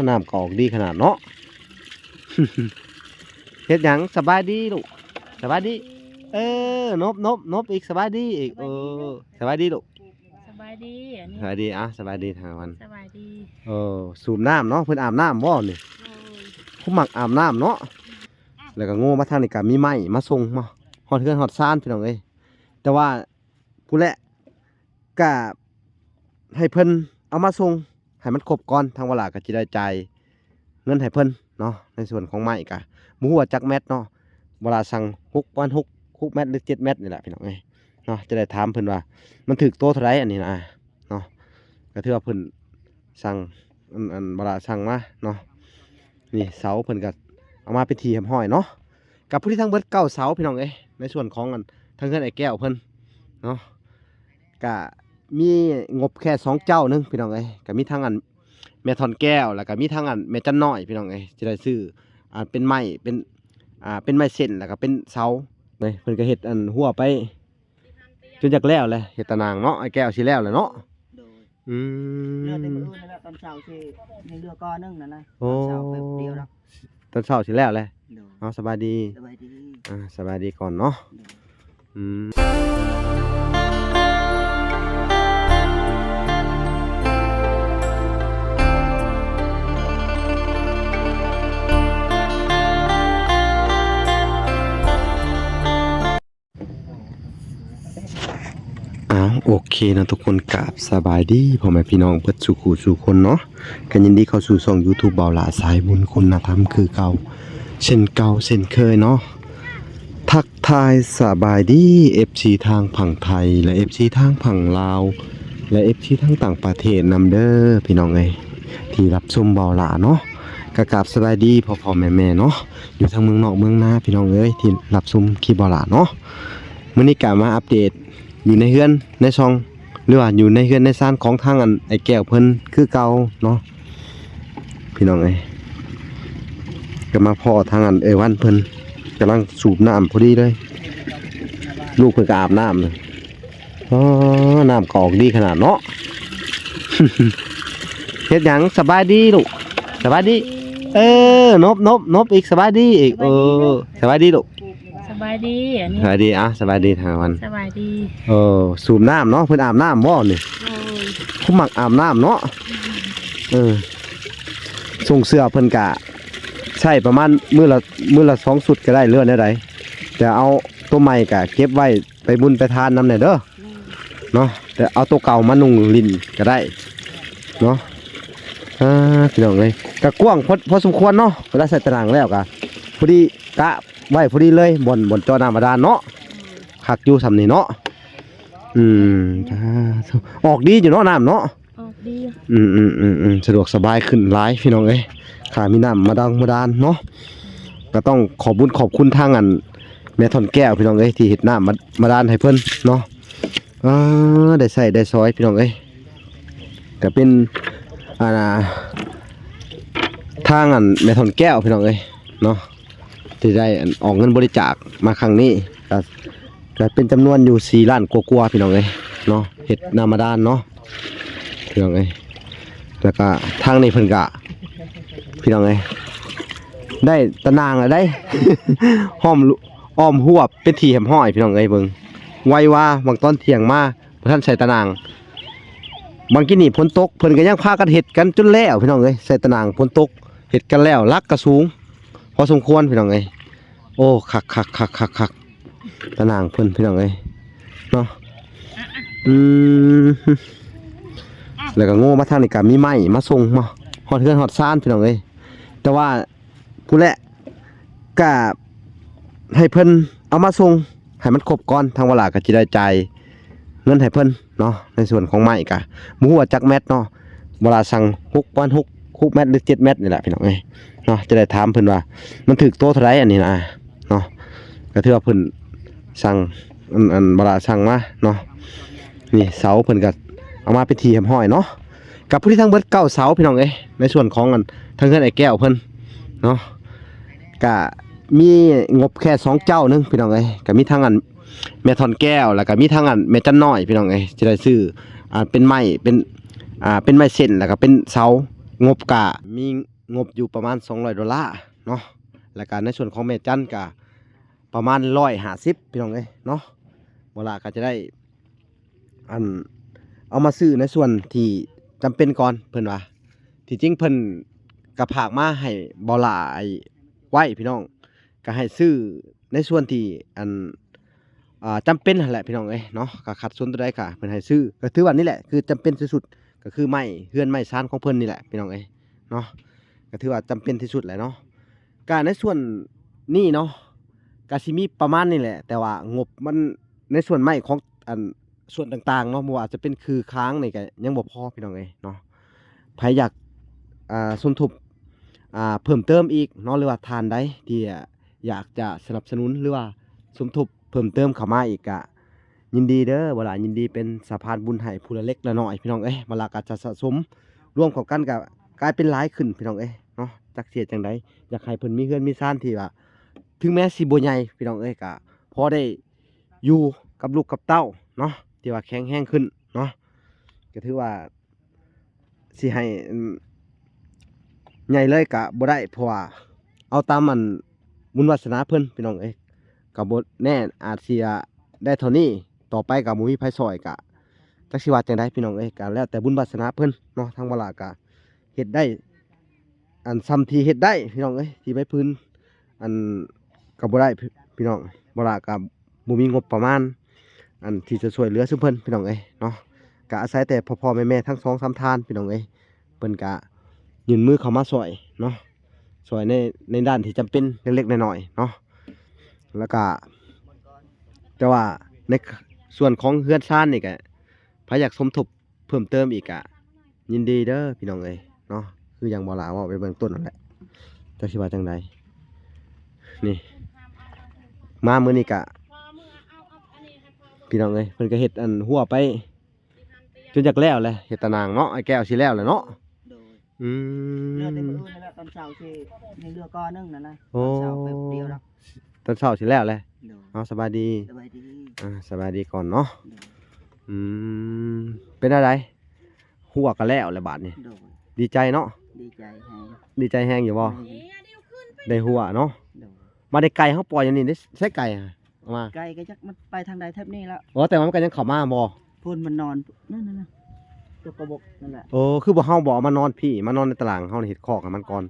น้ำกอกดีขนาดเนาะ เฮ็ดหยังสบายดีลูกสบายดีนบอีกสบายดีอีกสบายดีลูกสบายดีอันนี้สบายดีสบายดีทางวันสบายดีสูบน้ำเนาะเพิ่นอาบน้ำบ่นี่ผู้มักอาบน้ำเนาะแล้วก็โง่มาทางนี้ก็มีไม้มาส่งมาฮอดเฮือนฮอดซ่านพี่น้องเอ้ยแต่ว่าผู้แหละก็ให้เพิ่นเอามาส่งให้มันครบก่อนทางเวลาก็สิได้จ่ายเงินให้เพิ่นเนาะในส่วนของไม้ก็บ่ฮู้ว่าจักแมตรเนาะเวลาสั่ง6 เมตรหรือ7 เมตรนี่แหละพี่น้องเอ้ยเนาะจะได้ถามเพิ่นว่ามันถึกโตเท่าไหร่อันนี้นะเนาะก็ถือว่าเพิ่นสั่งอันเวลาสั่งมาเนาะนี่เสาเพิ่นก็เอามาเป็นทีแหมห้อยเนาะกับผู้ที่ทั้งเบิด9เสาพี่น้องเอ้ยในส่วนของอันทางเฮือนไอ้แก้วเพิ่นเนาะก็มีงบแค่2เจ้านึงพี่น้องเอ้ยก็มีทางอันแม่ทอนแก้วแล้วก็มีทางอันแม่จันน้อยพี่น้องเอ้ยจะได้ซื้อเป็นไม้เป็นไม้เส้นแล้วก็เป็นเสาเลยเพิ่นก็เฮ็ดอันหัวไปจนจักแล้วแหละเฮ็ดตะนางเนาะไอ้แก้วสิแล้วแหละเนาะเรือแต่มื้ออื่นนั่นแหละตอนเช้าสิในเรือก้อนึงนั่นนะต โอ้ อนเช้าแป๊บเดียวแล้ว ตอนเช้าสิแล้วแหละ โดย เอาสบายดี สบายดี สบายดีก่อนเนาะอืมโอเคนะทุกคนกราบสบายดีพ่อแม่พี่น้องเปิดสู่ขู่สู่คนเนาะกันยินดีเข้าสู่ช่อง YouTube เบาหลาสายบุญคุณธรรมคือเก่าเช่นเคยเนาะทักทายสบายดี FC ทางฝั่งไทยและ FC ทางฝั่งลาวและ FC ทางต่างประเทศนำเด้อพี่น้องเอ้ยที่รับชมเบาหลาเนาะกราบสบายดีพ่อแม่เนาะอยู่ทางเมืองนอกเมืองนาพี่น้องเอ้ยที่รับชมคลิปเบาหลาเนาะมื้อนี้ก็มาอัปเดตอยู่ในเฮือนในช่องหรือว่าอยู่ในเฮือนในซ่านของทางอันไอ้แก้วเพิ่นคือเก่าเนาะพี่น้องเอ้ยก็มาพ่อทางอันวันเพิ่นกำลังสูบน้ำพอดีเลยลูกเพิ่นก็อาบน้ำเลยน้ำกอกดีขนาดเนาะ เฮ็ดหยังสบายดีลูกสบายดีนบอีกสบายดีอีกสบายดีลูกสบายดีอันนี้สบายดีสบายดีทางวันสบายดี สูบน้ำเนาะเพิ่นอาบน้ำบ่นี่ผู้มักอาบน้ำเนาะส่งเสื้อเพิ่นกะใช่ประมาณมื้อละ2ชุดก็ได้เลื่อนได้ไดแต่เอาตัวใหม่กะเก็บไว้ไปบุญไปทานนำได้เด้อเนาะแต่เอาตัวเก่ามานุ่งลิ้นก็ได้เนาะพี่น้องเอ้ยกะกว้างพอสมควรเนาะเวลาใส่ตารางแล้วกะพอดีกะไว้พอดีเลยบนจอน้ำบาดาลเนาะคักอยู่สำนี่เนาะออกดีอยู่เนาะน้ำเนาะออกดีสะดวกสบายขึ้นหลายพี่น้องเอ้ยขามีน้ำมาดานเนาะก็ต้องขอบคุณทางอันแม่ทอนแก้วพี่น้องเอ้ยที่เฮ็ดน้ำมาดานให้เพิ่นเนาะได้ใส่ได้ซอยพี่น้องเอ้ยก็เป็นทางอันแม่ทอนแก้วพี่น้องเอ้ยเนาะที่ได้ออกเงินบริจาคมาครั้งนี้ก็เป็นจำนวนอยู่4 ล้านกว่าพี่น้องเอ้ยเนาะเฮ็ดน้ำมาดานเนาะพี่น้องเอ้ยแล้วก็ทางนี้เพิ่นก็พี่น้องเอ้ยได้ตะนางแล้วได้ อ้อมหัวเป็นทีแหมห้อยพี่น้องเอ้ยเบิ่งไวว่าบางตอนเที่ยงมาบ่ทันใส่ตะนางบางกินนี่ฝนตกเพิ่นก็ยังพากันเฮ็ดกันจนแล้วพี่น้องเอ้ยใส่ตะนางฝนตกเฮ็ดกันแล้วลักก็สูงพอสมควรพี่น้องเอ้ยโอ้คักตะนางเพิ่นพี่น้องเอ้ยเนาะแล้วก็โง่มาทางนี้ก็มีไม้มาส่งมาฮอดเฮือนฮอดซ่านพี่น้องเอ้ยแต่ว่าผู้แหละก็ให้เพิ่นเอามาส่งให้มันครบก่อนทางเวลาก็สิได้จ่ายเงินให้เพิ่นเนาะในส่วนของไม้ก็บ่ฮู้ว่าจักแมตรเนาะเวลาสั่ง6 เมตรหรือ7 เมตรนี่แหละพี่น้องเอ้ยเนาะจะได้ถามเพิ่นว่ามันถึกโตเท่าไหร่อันนี้นะเนาะก็ถือว่าเพิ่นสั่งอันเวลาสั่งมาเนาะนี่เสาเพิ่นก็เอามาเป็นทีแหมห้อยเนาะกับผู้ที่ทั้งเบิด9เสาพี่น้องเอ้ยในส่วนของอันทางเฮือนไอ้แก้วเพิ่นเนาะก็มีงบแค่2เจ้านึงพี่น้องเอ้ยก็มีทางอันแม่ทอนแก้วแล้วก็มีทางอันแม่จันน้อยพี่น้องเอ้ยจะได้ซื้อเป็นไม้เป็นไม้เส้นแล้วก็เป็นเสางบกะมี งบอยู่ประมาณ$200เนาะแล้วก็ในส่วนของแม่จันก็ประมาณ150พี่น้องเอ้ยเนาะบ่ล่ะก็จะได้อันเอามาซื้อในส่วนที่จำเป็นก่อนเพิ่นว่าที่จริงเพิ่นก็ฝากมาให้บ่ล่ะไว้พี่น้องก็ให้ซื้อในส่วนที่อันจำเป็นนั่นแหละพี่น้องเอ้ยเนาะก็ขัดสนตัวใดก็เพิ่นให้ซื้อก็ถือว่านี่แหละคือจำเป็นที่สุดก็คือไม้เฮือนไม้ซานของเพิ่นนี่แหละพี่น้องเอ้ยเนาะก็ถือว่าจำเป็นที่สุดแหละเนาะก็ในส่วนนี้เนาะก็สิมีประมาณนี้แหละ แต่ว่างบมันในส่วนไม้ของอันส่วนต่างๆเนาะบ่ว่าจะเป็นคือค้างนี่ก็ยังบ่พอพี่น้องเอ้ยเนาะไผอยากสมทบเพิ่มเติมอีกเนาะหรือว่าทานใดที่อยากจะสนับสนุนหรือว่าสมทบเพิ่มเติมเข้ามาอีกก็ยินดีเด้อบ่ล่ะยินดีเป็นสะพานบุญให้ผู้ละเล็กละน้อยพี่น้องเอ้ยบ่ล่ะก็จะสะสมร่วมเข้ากันก็กลายเป็นหลายขึ้นพี่น้องเอ้ยเนาะจักเสียจังไดอยากให้เพิ่นมีเฮือนมีซ่านที่ว่าถึงแม้สิบ่ใหญ่พี่น้องเอ้ยก็พอได้อยู่กับลูกกับเต้าเนาะที่ว่าแข็งแรงขึ้นเนาะก็ถือว่าสิให้ใหญ่เลยก็บ่ได้เพราะว่าเอาตามมันบุญวาสนาเพิ่นพี่น้องเอ้ยก็บ่แน่อาจสิได้เท่านี้ต่อไปก็บ่มีไผซอยก็จักสิว่าจังไดพี่น้องเอ้ยก็แล้วแต่บุญวาสนาเพิ่นเนาะทางบ่ล่ะก็เฮ็ดได้อันซ้ำที่เฮ็ดได้พี่น้องเอ้ยที่ไว้พื้นอันก็บ่ได้พี่น้องบ่ล่ะก็บ่มีงบประมาณอันที่จะช่วยเหลือซุมเพิ่นพี่น้องเอ้ยเนาะก็อาศัยแต่พ่อๆแม่ๆทั้ง2 3ท่านพี่น้องเอ้ยเพิ่นก็ยื่นมือเข้ามาช่วยเนาะช่วยในด้านที่จำเป็นเล็กๆน้อยๆเนาะแล้วก็แต่ว่าในส่วนของเฮือนซ่านนี่ก็ถ้าอยากสมทบเพิ่มเติมอีกก็ยินดีเด้อพี่น้องเอ้ยเนาะคืออย่างบ่ล่ะเว้าไปเบื้องต้นนั่นแหละจักสิว่าจังใดนี่มามื้อนี้ก็พี่น้องเอ้ยเพิ่นก็เฮ็ดอันหัวไปจนจักแล้วแหละเฮ็ดตะนางเนาะไอ้แก้วสิแล้วแหละเนาะ โดย อื เรือเต็ม ม อื่นนั่นแหละตอนเช้าสิในเรือก้อนนึงนั่นนะต โอ้ อนเช้าไปเดียวแล้ว ตอนเช้าสิแล้วแหละ โดย เอาสบายดี สบายดี สบายดีก่อนเนาะ โดย อืมเป็นอะไรหัวก็แล้วแหละบาดนี้ โดย ดีใจเนาะ ดีใจให้ ดีใจแฮงอยู่บ่ โดย ได้หัวเนาะ โดย มาได้ไก่เฮาปล่อยอย่างนี้ได้ใช้ไก่อะเอามา ไกลก็จักมันไปทางใดแทบนี้แล้ว อ๋อแต่ว่ามันก็ยังเข้ามาบ่ พูนมันนอนนั่นนะตัวกระบอกนั่นแหละ โอ้คือบ่เฮาบ่เอามานอนพี่มานอนในตารางเฮานี่เฮ็ดคอกให้มันก่อน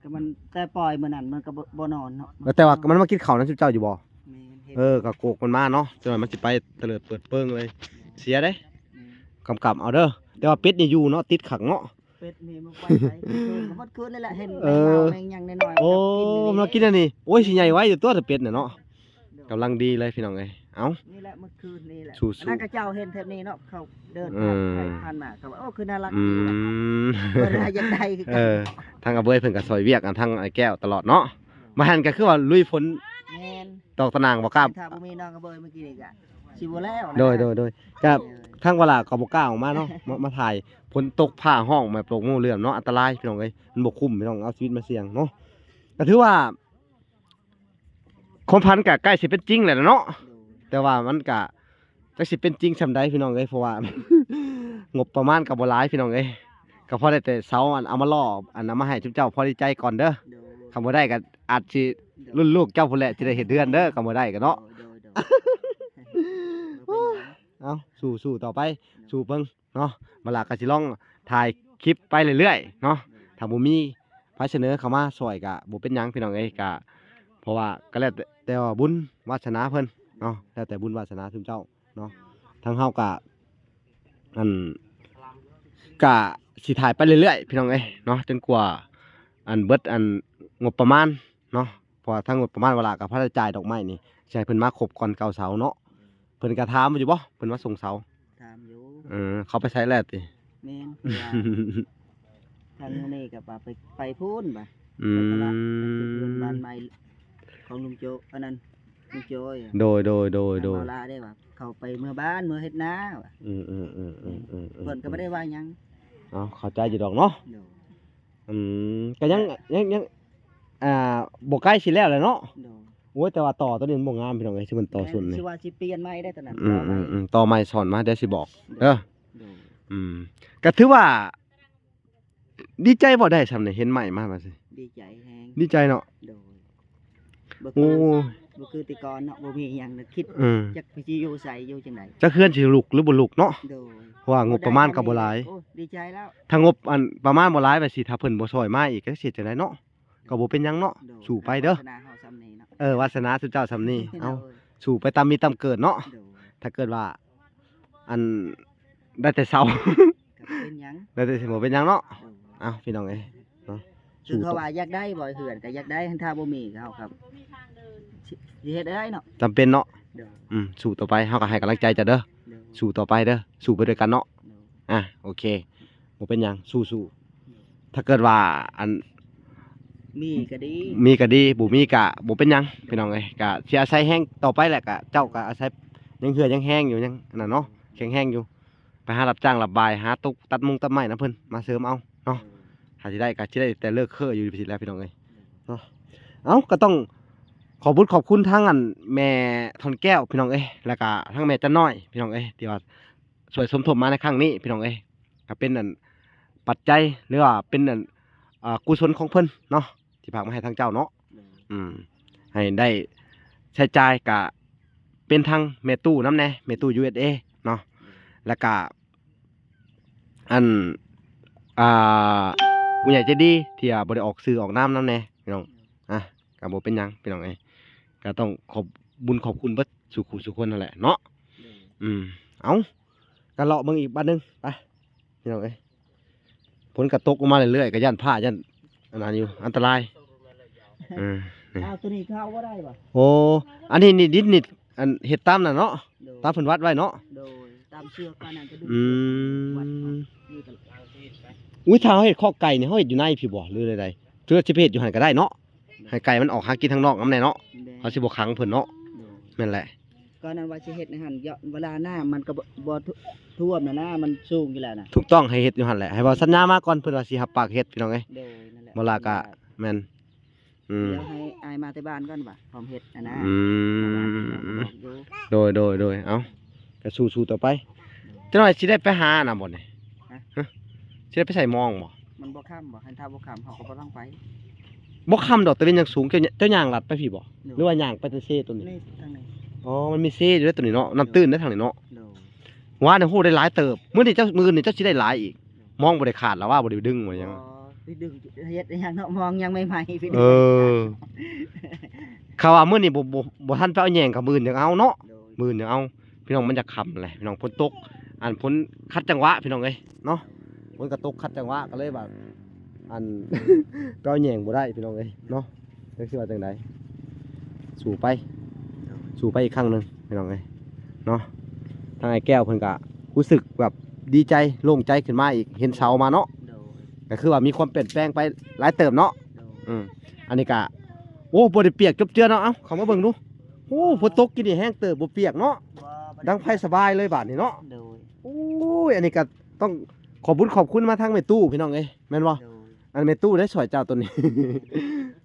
ก็มันแต่ปล่อยมื้อนั้นมันก็บ่นอนเนาะ แต่ว่ามันมากินข้าวนั้นเจ้าอยู่บ่ แม่นเห็น ก็โกกมันมาเนาะจังหน่อยมันสิไปเตลิดเปิดเปิงเลย เสียเด้ แม่น กำเอาเด้อแต่ว่าเป็ดนี่อยู่เนาะติดขังเนาะ เป็ดนี่มันไปไหนคืนก็คืนนี่แหละเห็น เอ แมง อ เมาแมงหยังน้อยๆ โอ้ มั มากินอันนี้โอ้ยสิใหญ่ไว้อยู่ตัวแต่เป็ดน่ะเนาะกำลังดีเลยพี่น้องเอ้ยเอ้า นี่แหละเมื่อคืนนี่แหละ สู้ๆ อันนั่นก็เจ้าเห็นแถบนี้เนาะเขาเดิน อืม ผ่านมาเขาว่าโอ้คือน่ารัก อื ดีว่ะ ม เวลาอยากได้คือกั เออ ทางอาเบยเพิ่นก็ซอยเวียกกันทางไอ้แก้วตลอดเนาะมาหันก็คือว่าลุยฝน แม่น ตอกตะนางบ่กล้า ถ้าบ่มีน้องกระเบยเมื่อกี้นี่ก็สิบ่แล้วนะ โดยก็ทางเวลาก็บ่กล้าออกมาเนาะมาถ่ายฝนตกผ้าห้องมาปลกงูเหลื่อมเนาะอันตรายพี่น้องเอ้ยมันบ่คุ้มพี่น้องเอาชีวิตมาเสี่ยงเนาะก็ถือว่าความพันก็ใกล้สิเป็นจริงแหละเนาะ แต่ว่ามันก็จักสิเป็นจริงซำใดพี่น้องเอ้ยเพราะว่า งบประมาณก็บ่หลายพี่น้องเอ้ยก็พอได้แต่เสาอันเอามาล่ออันเอามาให้ทุกเจ้าพอดีใจก่อนเด้อ โดย คำบ่ได้ก็อาจสิรุ่นลูกเจ้าพุ่นแหละสิได้เฮ็ดเดือนเด้อคำบ่ได้ก็เนาะ โดย เอาสู้ต่อไปสู้เบิ่งเนาะมาลาก็สิลองถ่ายคลิปไปเรื่อยๆเนาะถ้าบ่มีไผเสนอเข้ามาช่วยก็บ่เป็นหยังพี่น้องเอ้ยก็เพราะว่าก็แล้วแต่ว่าบุญวาสนาเพิ่นเนาะแล้วแต่บุญวาสนาทุกเจ้าเนาะทางเฮาก็อันก็สิถ่ายไปเรื่อยๆพี่น้องเอ้ยเนาะจนกว่าอันเบิดอันงบประมาณเนาะเพราะว่าทางงบประมาณเวลากับพระราชจ่ายดอกไม้นี่ใช่เพิ่นมาครบก่อนเก่าเสาเนาะเพิ่นก็ถามอยู่บ่เพิ่นมาส่งเสา ถามอยู่ เขาไปใช้แล้วติ แม่นเวลาทางนี้ก็ไปพูนบ่ อื ไปตลาดไป ม เรือนบ้านใหม่ของลุงโจอันนั้นลุงโจย โดย ทางเวลาได้ว่าเขาไปเมื่อบ้านเมื่อเฮ็ดนาว่ะ เพิ่นก็บ่ได้ว่าหยัง เอาเข้าใจอยู่ดอกเนาะ โดย ก็ยังบ่ใกล้สิแล้วแหละเนาะ โดย โอ้ยแต่ว่าต่อตัวนี้มันบ่งามพี่น้องเอ้ยสิมันต่อส่วนนี่ สิว่าสิเปลี่ยนใหม่ได้ตอนนั้น ต่อไม้สอนมาเดี๋ยวสิบอกเด้อ โดย ก็ถือว่า ดีใจบ่ได้ซำนี่เห็นใหม่มาบัดนี้ ดีใจแฮง ดีใจเนาะ โดยบ่ โอ้ คือแติกอนเนาะบ่มีหยังนึกคิด จักไปสิอยู่ไสอยู่จังได จะเคลื่อนสิลุกหรือบ่ลุกเนาะ โดย เพราะว่างบประมาณก็บ่หลาย โอ้ดีใจแล้ว ถ้างบอันประมาณบ่หลายไปสิถ้าเพิ่นบ่ช่วยมาอีกก็สิจังไดเนาะก็บ่เป็นหยังเนาะ โดย สู่ไปเด้อ วาสนาเฮาซ้ำนี้เนาะ วาสนาสุเจ้าซำนี้เอา โดย สู่ไปตามมีตามเกิดเนาะ โดย ถ้าเกิดว่า อันได้แต่เช้า ก็เป็นหยัง ได้แต่สิบ่เป็นหยังเนาะ โดย เอาพี่น้องเอ้ยเนาะ คือเขาว่าอยากได้บ่เหือนก็อยากได้หันถ้าบ่มีก็เฮาครับสิเฮ็ดได้เนาะ จำเป็นเนาะ โดย สู่ต่อไปเฮาก็ให้กำลังใจจ้ะเด้อ โดย สู่ต่อไปเด้อสู่ไปด้วยกันเนาะ โดย โอเคบ่เป็นหยังสู้ๆถ้าเกิดว่าอัน มีก็ดี มีก็ดีบ่มีก็บ่เป็นหยังพี่น้องเอ้ยก็สิอาศัยแห้งต่อไปแหละก็เจ้าก็อาศัยยังเหือยังแห้งอยู่ยังอันนั้นเนาะแข็งแห้งอยู่ไปหารับจ้างรับบายหาตุกตัดมุงตัดไม้นะเพิ่นมาเสริมเอาเนาะถ้าสิได้ก็สิได้แต่เลิกเคออยู่สิแล้วพี่น้องเอ้ยเนาะเอ้าก็ต้องขอบคุณทั้งอันแม่ทอนแก้วพี่น้องเอ้ยแล้วก็ทั้งแม่จันน้อยพี่น้องเอ้ยที่ว่าช่วยสมทบมาในครั้งนี้พี่น้องเอ้ยก็เป็นอันปัจจัยหรือว่าเป็นอันกุศลของเพิ่นเนาะที่ฝากมาให้ทางเจ้าเนาะ โดย ให้ได้ใช้จ่ายกะเป็นทางเมตู้น้ำแน่เมตู้ USA เนาะแล้วก็อันผู้ใหญ่ใจดีที่บ่ได้ออกสื่อออกน้ำน้ำแน่พี่น้องก็บ่เป็นหยังพี่น้องก็ต้องขอบบุญขอบคุณเบิดสู่คนนั่นแหละเนาะ โดย เอาก็เลาะเบิ่งอีกบ้านหนึงไปพี่น้องฝนก็ตกลงมาเรื่อยๆก็ย่านผ้าย่านอันนั้นอยู่อันตรายนี่ เอาตัวนี้เข้าบ่ได้บ่ โอ้อันนี้นี่ดินนี่อันเฮ็ดตามน่ะเนาะ โดย ตามเพิ่นวัดไว้เนาะ โดยตามเชือกก็นั่นก็ดู อืม วัดเอานี่ก็ อุ้ยถ้าเฮาเฮ็ดข้อไก่นี่เฮาเฮ็ดอยู่ในพี่บ่หรือใดๆเพื่อสิไปเฮ็ดอยู่หั่นก็ได้เนาะให้ไก่มันออกหากินทางนอกนำแน่เนาะ แดง เขาสิบ่ขังเพิ่นเนาะ โดย แม่นแหละ ก็นั่นว่าสิเฮ็ดในหั่นเยอะเวลาหน้ามันก็บ่ท่วมน่ะนะมันสูงอยู่แล้วน่ะ ถูกต้องให้เฮ็ดอยู่หั่นแหละให้บ่สัญญามาก่อนเพิ่นว่าสิรับปากเฮ็ดพี่น้องเอ้ย โดยนั่นแหละ บ่ล่ะก็แม่น เดี๋ยวให้อายมาที่บ้านก่อนว่ะพร้อมเฮ็ดนะ อืม บอกอยู่ โดยเอ้าก็สู้ๆต่อไปจักหน่อยสิได้ไปหาน่ะบ่นี่ฮะสิได้ไปใส่มองบ่ มันบ่ค้ำบ่คันถ้าบ่ค้ำเฮาก็บ่ต้องไป บ่ค่ำดอกตะเวนยังสูงเจ้าย่างลัดไปพี่บ่หรือว่าย่างไปแต่เซตัวนี้ นี่ทางนี้ อ๋อมันมีเซอยู่ด้วยตัวนี้เนาะน้ำตื้นได้ทางนี้เนาะ โดย ว่าเนี่ยโหได้หลายเติบมื้อนี้เจ้ามื้อนี้เจ้าสิได้หลายอีกมองบ่ได้ขาดแล้วว่าบ่ได้ดึงบ่ได้หยัง พี่ดึงเฮ็ดยังเนาะมองยังไม่ใหม่พี่ดึ เออเขาว่ามื้อนี้บ่ทันไปเอาแยงกับมื้อนี้เอาเนาะ โดย มื้อนี้เอาพี่น้องมันจะค่ำแหละพี่น้องฝนตกอันฝนคัดจังหวะพี่น้องเอ้ยเนาะฝนก็ตกคัดจังหวะก็เลยแบบอัน ไปเอาแยงบ่ได้พี่น้องเอ้ยเนาะจักสิว่าจังไดสู่ไปอีกครั้งหนึงพี่น้องเอ้ยเนาะทางไอ้แก้วเพิ่นก็รู้สึกแบบดีใจโล่งใจขึ้นมาอีกเห็นเสามาเนาะ โดย ก็คือว่ามีความเปลี่ยนแปลงไปหลายเติบเนาะ โดย อันนี้ก็โอ้บ่ได้เปียกจบเจือเนาะเอ้าเข้ามาเบิ่งดูโอ้ฝนตกกินนี่แห้งเติบบ่เปียกเนาะดังไผสบายเลยบาดนี้เนาะ โดย โอ้ยอันนี้ก็ต้องขอบคุณมาทางแม่ตู้พี่น้องเอ้ยแม่นบ่ โดย อันแม่ตู้ได้ช่วยเจ้าตัวนี้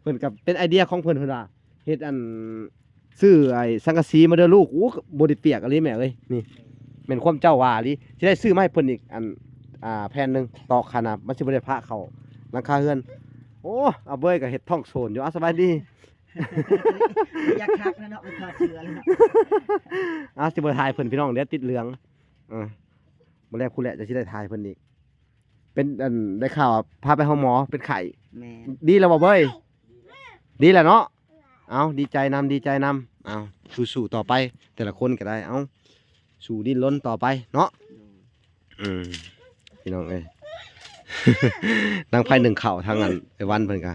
เพิ่นก็เป็นไอเดียของเพิ่นว่าเฮ็ดอันซื้อไอ้สังกะสีมาเด้อลูกโอ้บ่ได้เปียกอะไรแม่เอ้ยนี่แม่นความเจ้าว่าอีหลีสิได้ซื้อมาให้เพิ่นอีกอันแผ่นหนึงตอกขนาดมันสิบ่ได้พระเข้าหลังคาเฮือนโอ้เอาเบ้ยก็เฮ็ดท้องโซนอยู่สบายดี อยากคักนะเนาะไปถอดเสื้อเลยเนาะ สิบ่ถ่ายเพิ่นพี่น้องเดี๋ยวติดเหลืองบ่แลผู้แหละจะสิได้ถ่ายเพิ่นอีกเป็นอันได้ข่าวว่าพาไปห้องหมอเป็นไข้ แม่ ดีแล้วบ่เบ้ยดีแล้วเนาะเอาดีใจนำเอาสู้ๆต่อไปแต่ละคนก็ได้เอาสู้ดิ้นรนต่อไปเนาะ โดย พี่น้องเอ้ย นางไผหนึ่งเข่าทางนั้นไอ้วันเพิ่นก็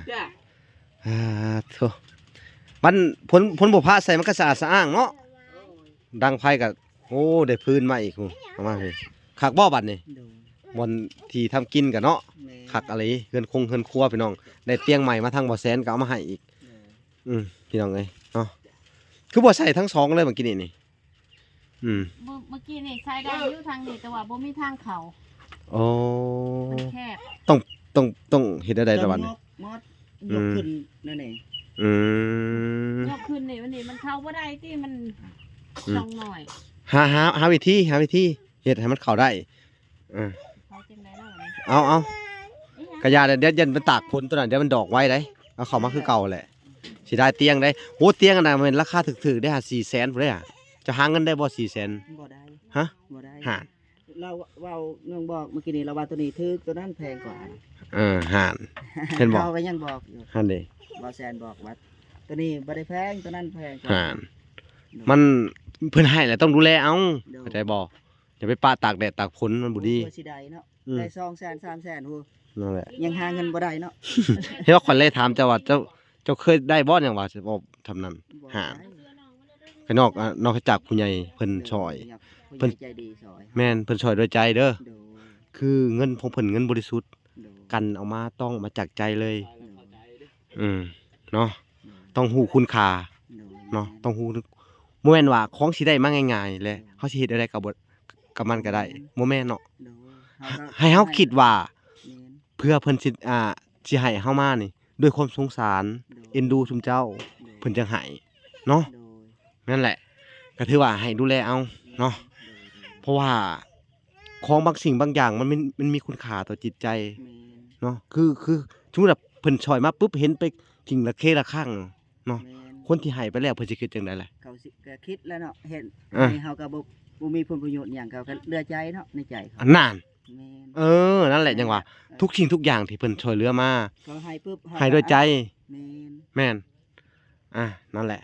โธ่มันผลบ่พระใส่มันก็สะอาดสะอ้างเนาะดังไผก็โอ้ได้พื้นมาอีกฮู้เอามาเลยคักบ่บัดนี่ โดย บ่อนที่ทำกินก็เนาะ แม่ คักอะไรเฮือนครัวพี่น้องได้เตียงใหม่มาทางบ่แสนก็เอามาให้อีก โดย พี่น้องเอ้ยเนาะคือบ่ใส่ทั้งสองเลยเมื่อกี้นี่เมื่อกี้นี่ใช้ได้อยู่ทางนี้แต่ว่าบ่มีทางเขา โอ้ มันแคบ ต้องเฮ็ดได้ตะวัน ม นี่ มดยกขึ้นนั่นเอง อืม ยกขึ้นนี่วันนี้มันเข้าบ่ได้ที่มันช่องหน่อย หาวิธีเฮ็ดให้มันเข้าได้ เขาจังได๋เนาะ เอา อีหยัง ก็ ระยาเดี๋ยวยันมันตากฝนตัวนั้นเดี๋ยวมันดอกไว้ได้เอาเข้ามาคือเก่าแหละสิได้เตียงได้โหเตียงอันนั้นมันราคาถึกๆได้หา400,000พุ่นเด้อะจะหาเงินได้บ่400,000บ่ได้ ฮะ บ่ได้ หาน เราเว้าเนื่องบอกเมื่อกี้นี้เราว่าตัวนี้ถูกตัวนั้นแพงกว่า หาน เห็นบอก เขาก็ยังบอกอยู่ หั่นเด้ บ่แซนบอกว่าตัวนี้บ่ได้แพงตัวนั้นแพงกว่า หานมันเพิ่นให้แหละต้องดูแลเอา โดย เข้าใจบ่อย่าไปปะตากแดดตากฝนมันบ่ดี บ่สิได้เนาะ อืม ได้200,000 300,000โห นั่นแหละ ยังหาเงินบ่ได้เนาะ เฮ้ยว่าขวัญเลยถามเจ้าว่าเจ้าเคยได้บ่หยังว่าสิบ่ทำนั้น บ่ หา ได้ ข้างนอกนอกจากผู้ใหญ่เพิ่นช่วย เพิ่นใจดีซอย แม่นเพิ่นช่วยด้วยใจเด้อ โดย คือเงินของเพิ่นเงินบริสุทธิ์ โดย กันเอามาต้องมาจากใจเลย โดย เนาะต้องฮู้คุณค่า โดย เนาะต้องฮู้บ่แม่นว่าของสิได้มาง่ายๆเลยเฮาสิเฮ็ดอะไรก็บ่กับมันก็ได้บ่แม่นเนาะ โดยเฮาก็ ให้เฮาคิดว่า แม่น เพื่อเพิ่นสิให้เฮามานี่ด้วยความสงสารเอ็นดูซุมเจ้าเพิ่นจังให้เนาะ โดย นั่นแหละก็ถือว่าให้ดูแลเอาเนาะเพราะว่าของบางสิ่งบางอย่างมันมีคุณค่าต่อจิตใจ แม่น เนาะคือสมมุติว่าเพิ่นช่วยมาปุ๊บเห็นไปกิ่งละเคละข้างเนาะ แม่น คนที่ให้ไปแล้วเพิ่นสิคิดจังได๋ล่ะ เขาสิก็คิดแล้วเนาะเห็น อ่ะ นี่เฮาก็บ่มีผลประโยชน์หยังเขาก็เหลือใจเนาะในใจเขา อันนั้น แม่น นั่นแหละจังว่าทุกสิ่งทุกอย่างที่เพิ่นช่วยเหลือมา เขาให้ปุ๊บเฮา ให้ด้วยใจ แม่น แม่นนั่นแหละ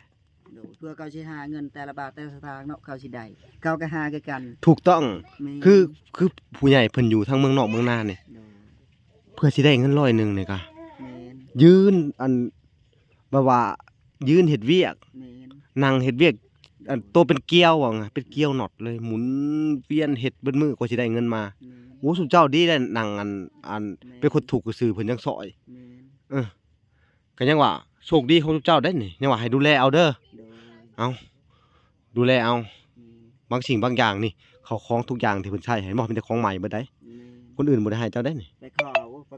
โดยเพื่อเขาสิหาเงินแต่ละบาทแต่ละสตางค์เนาะเขาสิได้เขาก็หาคือกัน ถูกต้อง แม่น คือผู้ใหญ่เพิ่นอยู่ทั้งเมืองนอกเมืองนานี่ โดย เพื่อสิได้เงิน100นึงนี่ก็ แม่น ยืนแบบว่ายืนเฮ็ดเวียก แม่น นั่งเฮ็ดเวียกตัวเป็นเกลียวว่าไงเป็นเกลียวน็อตเลยหมุนเวียนเฮ็ดเบิดมื้อกว่าสิได้เงินมา แม่น โอ้สุเจ้าดีได้นั่งเป็นคนถูกกระสือเพิ่นยังซอย แม่น ก็ยังว่าโชคดีของสุเจ้าได้นี่ยังว่าให้ดูแลเอาเด้อ โดย เอาดูแลเอา แม่น บางสิ่งบางอย่างนี่เขาของทุกอย่างที่เพิ่นใช้ให้บ่เป็นแต่ของใหม่เบิดได้ แม่น คนอื่นบ่ได้ให้เจ้าได้นี่ ไป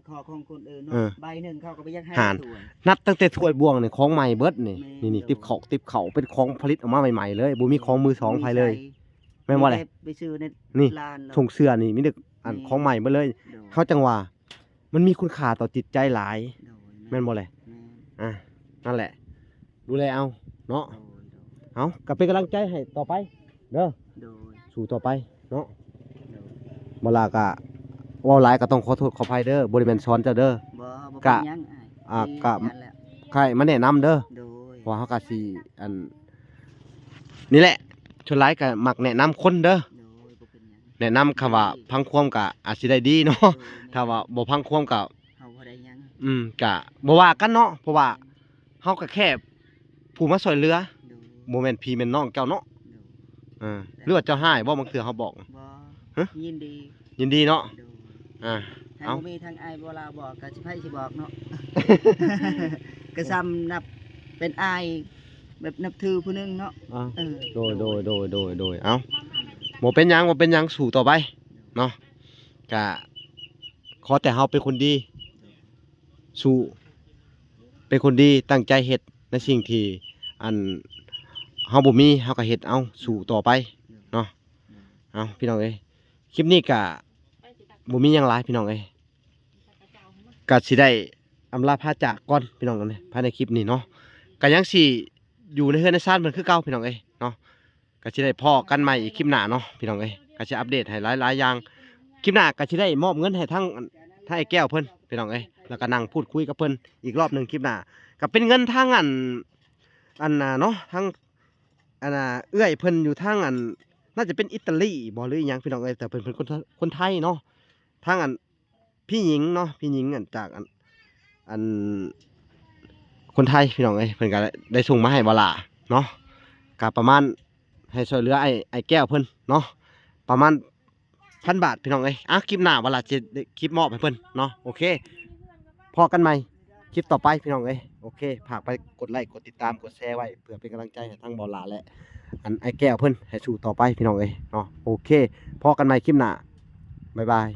ขอของคนอื่นเนาะ เออ ใบหนึงเขาก็ไปอยากให้ หาร ถ้วย นับตั้งแต่ถ้วยบวงนี่ของใหม่เบิดนี่ แม่ นี่ น ติบเขาเป็นของผลิตออกมาใหม่ๆเลยบ่มีของมือสองไผเลยแม่นบ่แหละ ไปซื้อใน นี่ ร้านเรา ส่งเสื้อนี่มีแต่ของใหม่เบิดเลย โดย เขาจังว่ามันมีคุณค่าต่อจิตใจหลาย โดย แม่นบ่แหละ แม่น นั่นแหละ ดูแลเอาเนาะ โดย เอาก็เป็นกำลังใจให้ต่อไปเด้อ โดย สู้ต่อไปเนาะ โดย บ่ลาก็เว้าหลายก็ต้องขอโทษขออภัยเด้อบ่ได้แม่นสอนเจ้าเด้อ บ่ กะ เป็นหยังอ้าย กะ ดีนั่นแหละ ใครมาแนะนำเด้อ โดย เพราะเฮาก็สินี่แหละชนหลายก็มักแนะนำคนเด้อ โดยบ่เป็นหยัง แนะนำคำว่าพังความก็อาจสิได้ดีเนาะ โดย ถ้าว่าบ่พังความก็ เฮาบ่ได้หยัง ก็บ่ว่ากันเนาะเพราะว่าเฮาก็แค่ผู้มาช่วยเหลือ โดย บ่แม่นพี่แม่นน้องเจ้าเนาะ โดย หรือว่าเจ้าห้ายบ่บางเทื่อเฮาบอก บ่ ฮะ ยินดี ยินดีเนาะ โดย อ่า ถ้า เอ้า บ่มีทางอ้ายบ่ลาบอกก็สิไผสิบอก เนาะ ก็ซ้ำนับเป็นอ้ายแบบนับถือผู้หนึงเนาะ อ่า เออ โดยเอ้าบ่เป็นหยังสู้ต่อไปเนาะก็ขอแต่เฮาเป็นคนดีสู้เป็นคนดีตั้งใจเฮ็ดในสิ่งที่เฮาบ่มีเฮาก็เฮ็ดเอาสู้ต่อไปเนาะเอาพี่น้องเอ้ยคลิปนี้ก็บ่มีหยังหลายพี่น้องเอ้ยก็สิได้อำลาพาจากก่อนพี่น้องกันเลยภายในคลิปนี้เนาะก็ยังสิอยู่ในเฮือนในซ่านเหมือนคือเก่าพี่น้องเอ้ยเนาะก็สิได้พ้อกันใหม่อีกคลิปหน้าเนาะพี่น้องเอ้ยก็สิอัปเดตให้หลายๆอย่างคลิปหน้าก็สิได้มอบเงินให้ทั้งไอ้แก้วเพิ่นพี่น้องเอ้ยแล้วก็นั่งพูดคุยกับเพิ่นอีกรอบหนึงคลิปหน้าก็เป็นเงินทางน่ะเนาะทางเอื้อยเพิ่นอยู่ทางน่าจะเป็นอิตาลีบ่หรืออิหยังพี่น้องเอ้ยแต่เพิ่นเป็นคนไทยเนาะทางพี่หญิงเนาะพี่หญิงจากคนไทยพี่น้องเอ้ยเพิ่นก็ได้ส่งมาให้บ่ล่ะเนาะก็ประมาณให้ช่วยเหลือไอ้แก้วเพิ่นเนาะประมาณ1,000 บาทพี่น้องเอ้ยคลิปหน้าบ่ล่ะจะได้คลิปมอบให้เพิ่นเนาะโอเคพอกันใหม่คลิปต่อไปพี่น้องเอ้ยโอเคฝากไปกดไลค์กดติดตามกดแชร์ไว้เพื่อเป็นกำลังใจให้ทั้งบ่ล่ะและไอ้แก้วเพิ่นให้สู้ต่อไปพี่น้องเอ้ยเนาะโอเคพอกันใหม่คลิปหน้าบ๊ายบาย